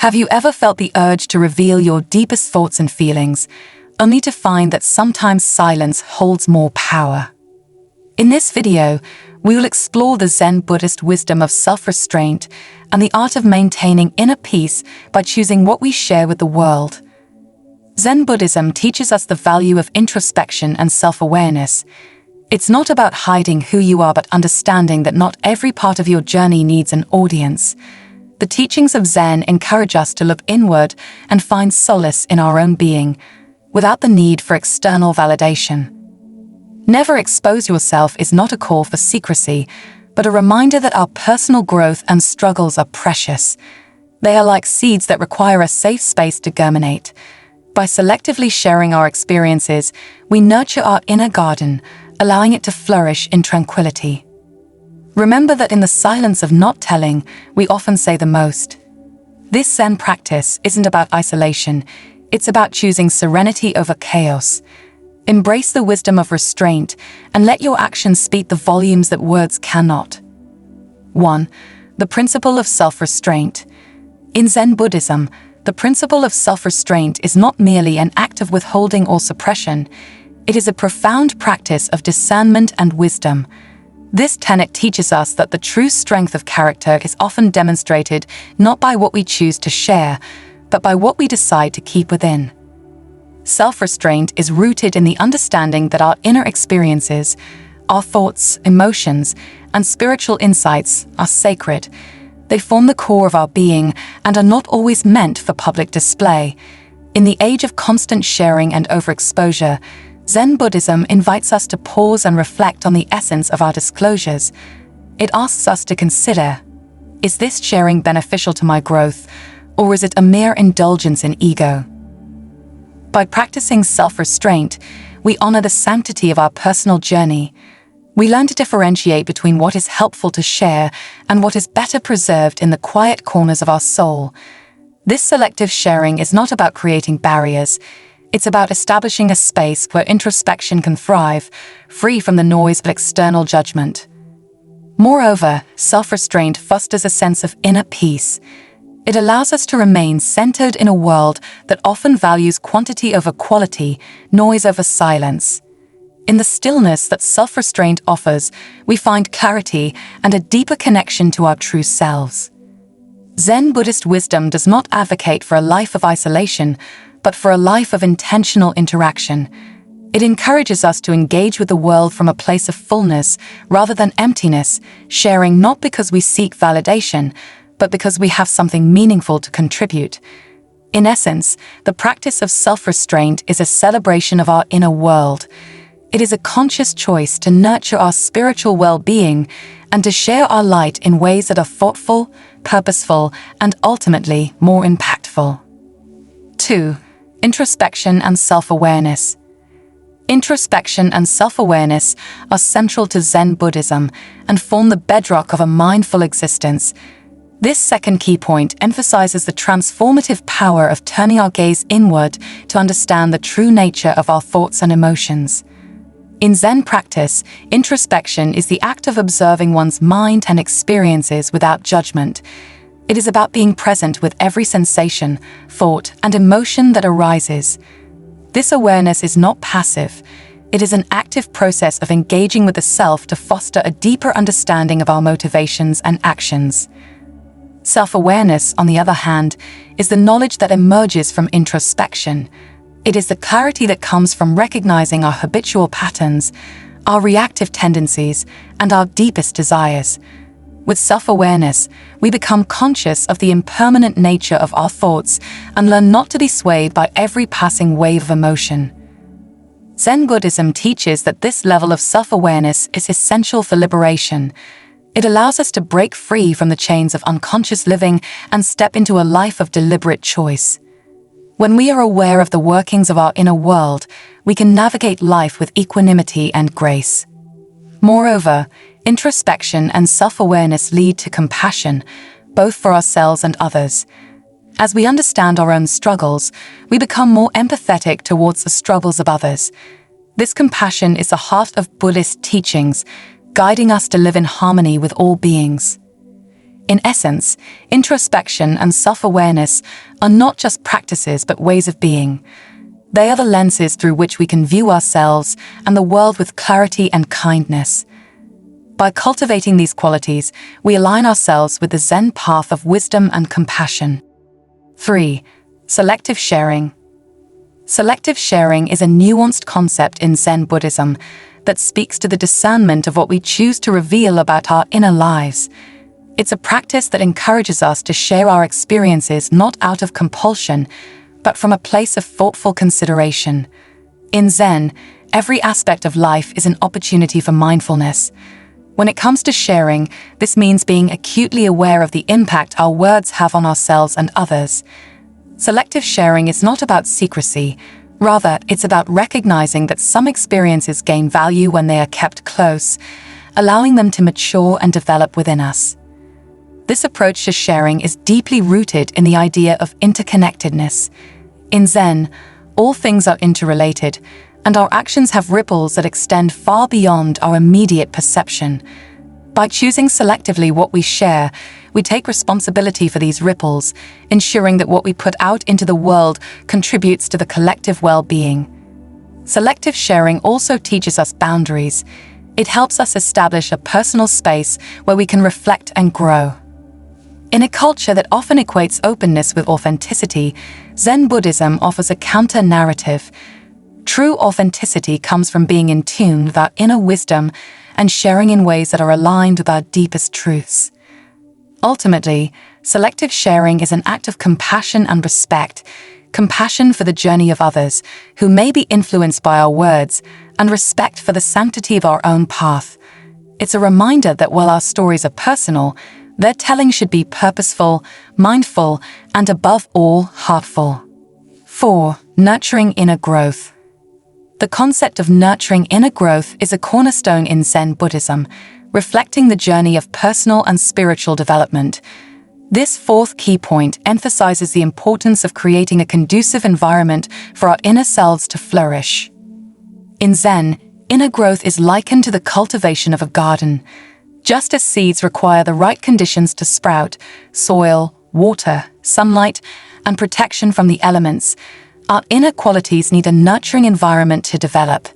Have you ever felt the urge to reveal your deepest thoughts and feelings, only to find that sometimes silence holds more power? In this video, we will explore the Zen Buddhist wisdom of self-restraint and the art of maintaining inner peace by choosing what we share with the world. Zen Buddhism teaches us the value of introspection and self-awareness. It's not about hiding who you are, but understanding that not every part of your journey needs an audience. The teachings of Zen encourage us to look inward and find solace in our own being, without the need for external validation. Never expose yourself is not a call for secrecy, but a reminder that our personal growth and struggles are precious. They are like seeds that require a safe space to germinate. By selectively sharing our experiences, we nurture our inner garden, allowing it to flourish in tranquility. Remember that in the silence of not telling, we often say the most. This Zen practice isn't about isolation, it's about choosing serenity over chaos. Embrace the wisdom of restraint and let your actions speak the volumes that words cannot. 1. The principle of self-restraint. In Zen Buddhism, the principle of self-restraint is not merely an act of withholding or suppression, it is a profound practice of discernment and wisdom. This tenet teaches us that the true strength of character is often demonstrated not by what we choose to share, but by what we decide to keep within. Self-restraint is rooted in the understanding that our inner experiences, our thoughts, emotions, and spiritual insights are sacred. They form the core of our being and are not always meant for public display. In the age of constant sharing and overexposure, Zen Buddhism invites us to pause and reflect on the essence of our disclosures. It asks us to consider, is this sharing beneficial to my growth, or is it a mere indulgence in ego? By practicing self-restraint, we honor the sanctity of our personal journey. We learn to differentiate between what is helpful to share and what is better preserved in the quiet corners of our soul. This selective sharing is not about creating barriers. It's about establishing a space where introspection can thrive, free from the noise of external judgment. Moreover, self-restraint fosters a sense of inner peace. It allows us to remain centered in a world that often values quantity over quality, noise over silence. In the stillness that self-restraint offers, we find clarity and a deeper connection to our true selves. Zen Buddhist wisdom does not advocate for a life of isolation, but for a life of intentional interaction. It encourages us to engage with the world from a place of fullness rather than emptiness, sharing not because we seek validation, but because we have something meaningful to contribute. In essence, the practice of self-restraint is a celebration of our inner world. It is a conscious choice to nurture our spiritual well-being and to share our light in ways that are thoughtful, purposeful, and ultimately more impactful. 2. Introspection and self-awareness. Introspection and self-awareness are central to Zen Buddhism and form the bedrock of a mindful existence. This second key point emphasizes the transformative power of turning our gaze inward to understand the true nature of our thoughts and emotions. In Zen practice, introspection is the act of observing one's mind and experiences without judgment. It is about being present with every sensation, thought, and emotion that arises. This awareness is not passive. It is an active process of engaging with the self to foster a deeper understanding of our motivations and actions. Self-awareness, on the other hand, is the knowledge that emerges from introspection. It is the clarity that comes from recognizing our habitual patterns, our reactive tendencies, and our deepest desires. With self-awareness, we become conscious of the impermanent nature of our thoughts and learn not to be swayed by every passing wave of emotion. Zen Buddhism teaches that this level of self-awareness is essential for liberation. It allows us to break free from the chains of unconscious living and step into a life of deliberate choice. When we are aware of the workings of our inner world, we can navigate life with equanimity and grace. Moreover, introspection and self-awareness lead to compassion, both for ourselves and others. As we understand our own struggles, we become more empathetic towards the struggles of others. This compassion is the heart of Buddhist teachings, guiding us to live in harmony with all beings. In essence, introspection and self-awareness are not just practices but ways of being. They are the lenses through which we can view ourselves and the world with clarity and kindness. By cultivating these qualities, we align ourselves with the Zen path of wisdom and compassion. 3. Selective sharing. Selective sharing is a nuanced concept in Zen Buddhism that speaks to the discernment of what we choose to reveal about our inner lives. It's a practice that encourages us to share our experiences not out of compulsion, but from a place of thoughtful consideration. In Zen, every aspect of life is an opportunity for mindfulness. When it comes to sharing, this means being acutely aware of the impact our words have on ourselves and others. Selective sharing is not about secrecy. Rather, it's about recognizing that some experiences gain value when they are kept close, allowing them to mature and develop within us. This approach to sharing is deeply rooted in the idea of interconnectedness. In Zen, all things are interrelated, and our actions have ripples that extend far beyond our immediate perception. By choosing selectively what we share, we take responsibility for these ripples, ensuring that what we put out into the world contributes to the collective well-being. Selective sharing also teaches us boundaries. It helps us establish a personal space where we can reflect and grow. In a culture that often equates openness with authenticity, Zen Buddhism offers a counter-narrative. True authenticity comes from being in tune with our inner wisdom and sharing in ways that are aligned with our deepest truths. Ultimately, selective sharing is an act of compassion and respect, compassion for the journey of others who may be influenced by our words, and respect for the sanctity of our own path. It's a reminder that while our stories are personal, their telling should be purposeful, mindful, and above all, heartful. 4. Nurturing inner growth. The concept of nurturing inner growth is a cornerstone in Zen Buddhism, reflecting the journey of personal and spiritual development. This fourth key point emphasizes the importance of creating a conducive environment for our inner selves to flourish. In Zen, inner growth is likened to the cultivation of a garden. Just as seeds require the right conditions to sprout, soil, water, sunlight, and protection from the elements, our inner qualities need a nurturing environment to develop.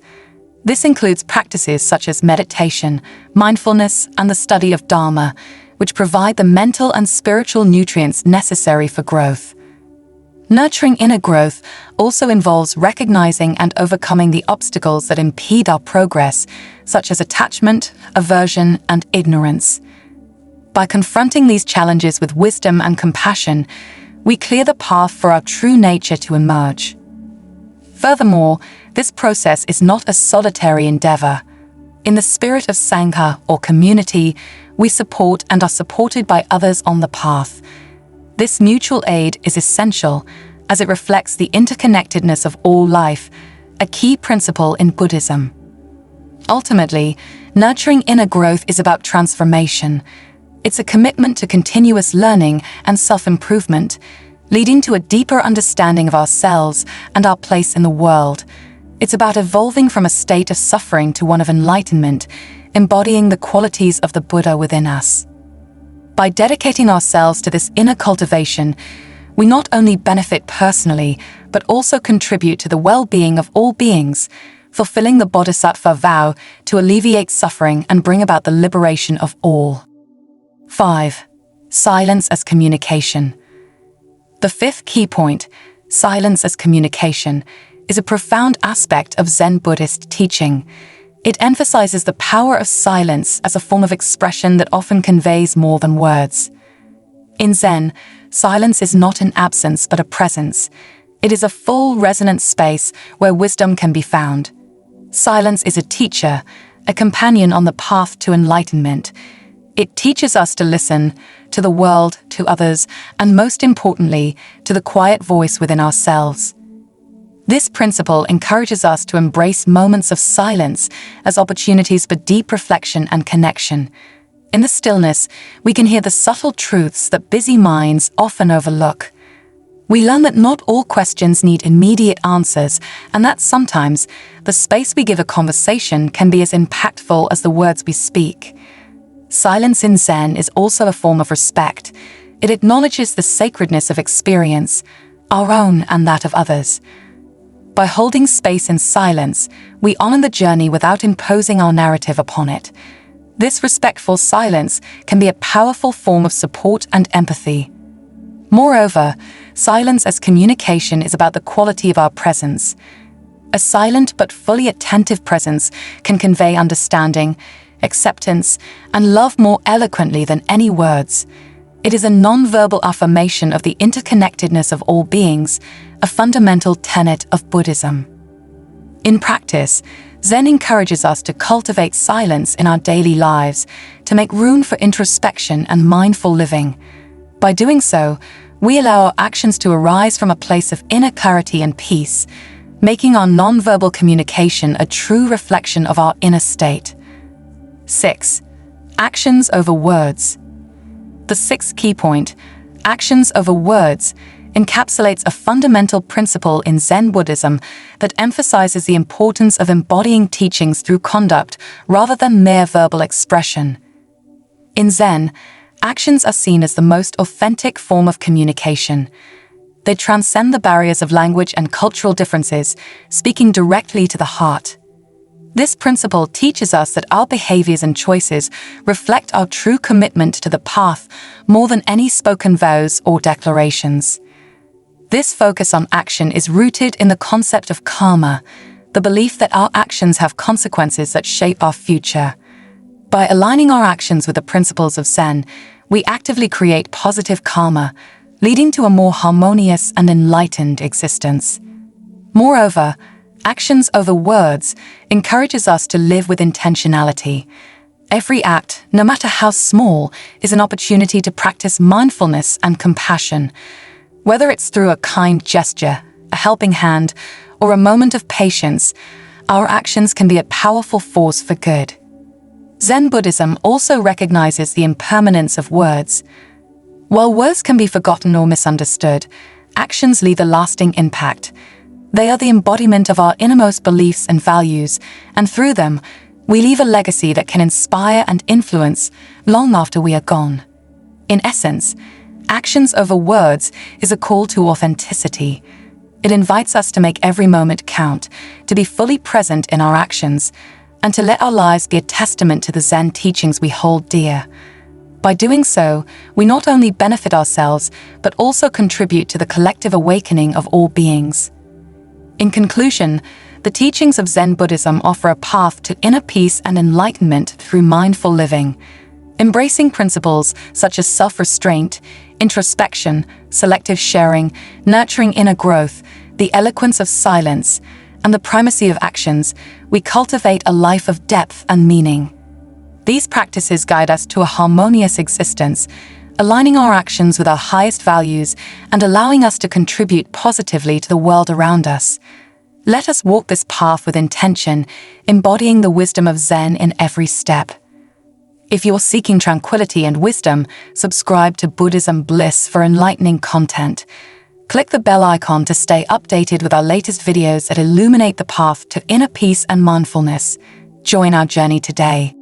This includes practices such as meditation, mindfulness, and the study of Dharma, which provide the mental and spiritual nutrients necessary for growth. Nurturing inner growth also involves recognizing and overcoming the obstacles that impede our progress, such as attachment, aversion, and ignorance. By confronting these challenges with wisdom and compassion, we clear the path for our true nature to emerge. Furthermore, this process is not a solitary endeavor. In the spirit of Sangha, or community, we support and are supported by others on the path. This mutual aid is essential, as it reflects the interconnectedness of all life, a key principle in Buddhism. Ultimately, nurturing inner growth is about transformation. It's a commitment to continuous learning and self-improvement, leading to a deeper understanding of ourselves and our place in the world. It's about evolving from a state of suffering to one of enlightenment, embodying the qualities of the Buddha within us. By dedicating ourselves to this inner cultivation, we not only benefit personally, but also contribute to the well-being of all beings, fulfilling the Bodhisattva vow to alleviate suffering and bring about the liberation of all. 5. Silence as communication. The fifth key point, silence as communication, is a profound aspect of Zen Buddhist teaching. It emphasizes the power of silence as a form of expression that often conveys more than words. In Zen, silence is not an absence but a presence. It is a full, resonant space where wisdom can be found. Silence is a teacher, a companion on the path to enlightenment. It teaches us to listen to the world, to others, and most importantly, to the quiet voice within ourselves. This principle encourages us to embrace moments of silence as opportunities for deep reflection and connection. In the stillness, we can hear the subtle truths that busy minds often overlook. We learn that not all questions need immediate answers, and that sometimes the space we give a conversation can be as impactful as the words we speak. Silence in Zen is also a form of respect. It acknowledges the sacredness of experience, our own and that of others. By holding space in silence, we honor the journey without imposing our narrative upon it. This respectful silence can be a powerful form of support and empathy. Moreover, silence as communication is about the quality of our presence. A silent but fully attentive presence can convey understanding, acceptance, and love more eloquently than any words. It is a non-verbal affirmation of the interconnectedness of all beings, a fundamental tenet of Buddhism. In practice, Zen encourages us to cultivate silence in our daily lives, to make room for introspection and mindful living. By doing so, we allow our actions to arise from a place of inner clarity and peace, making our non-verbal communication a true reflection of our inner state. 6. Actions over words. The sixth key point, actions over words, encapsulates a fundamental principle in Zen Buddhism that emphasizes the importance of embodying teachings through conduct rather than mere verbal expression. In Zen, actions are seen as the most authentic form of communication. They transcend the barriers of language and cultural differences, speaking directly to the heart. This principle teaches us that our behaviors and choices reflect our true commitment to the path more than any spoken vows or declarations. This focus on action is rooted in the concept of karma, the belief that our actions have consequences that shape our future. By aligning our actions with the principles of Zen, we actively create positive karma, leading to a more harmonious and enlightened existence. Moreover, actions over words encourages us to live with intentionality. Every act, no matter how small, is an opportunity to practice mindfulness and compassion. Whether it's through a kind gesture, a helping hand, or a moment of patience, our actions can be a powerful force for good. Zen Buddhism also recognizes the impermanence of words. While words can be forgotten or misunderstood, actions leave a lasting impact. They are the embodiment of our innermost beliefs and values, and through them, we leave a legacy that can inspire and influence long after we are gone. In essence, actions over words is a call to authenticity. It invites us to make every moment count, to be fully present in our actions, and to let our lives be a testament to the Zen teachings we hold dear. By doing so, we not only benefit ourselves, but also contribute to the collective awakening of all beings. In conclusion, the teachings of Zen Buddhism offer a path to inner peace and enlightenment through mindful living. Embracing principles such as self-restraint, introspection, selective sharing, nurturing inner growth, the eloquence of silence, and the primacy of actions, we cultivate a life of depth and meaning. These practices guide us to a harmonious existence, aligning our actions with our highest values and allowing us to contribute positively to the world around us. Let us walk this path with intention, embodying the wisdom of Zen in every step. If you're seeking tranquility and wisdom, subscribe to BuddhismBliss for enlightening content. Click the bell icon to stay updated with our latest videos that illuminate the path to inner peace and mindfulness. Join our journey today.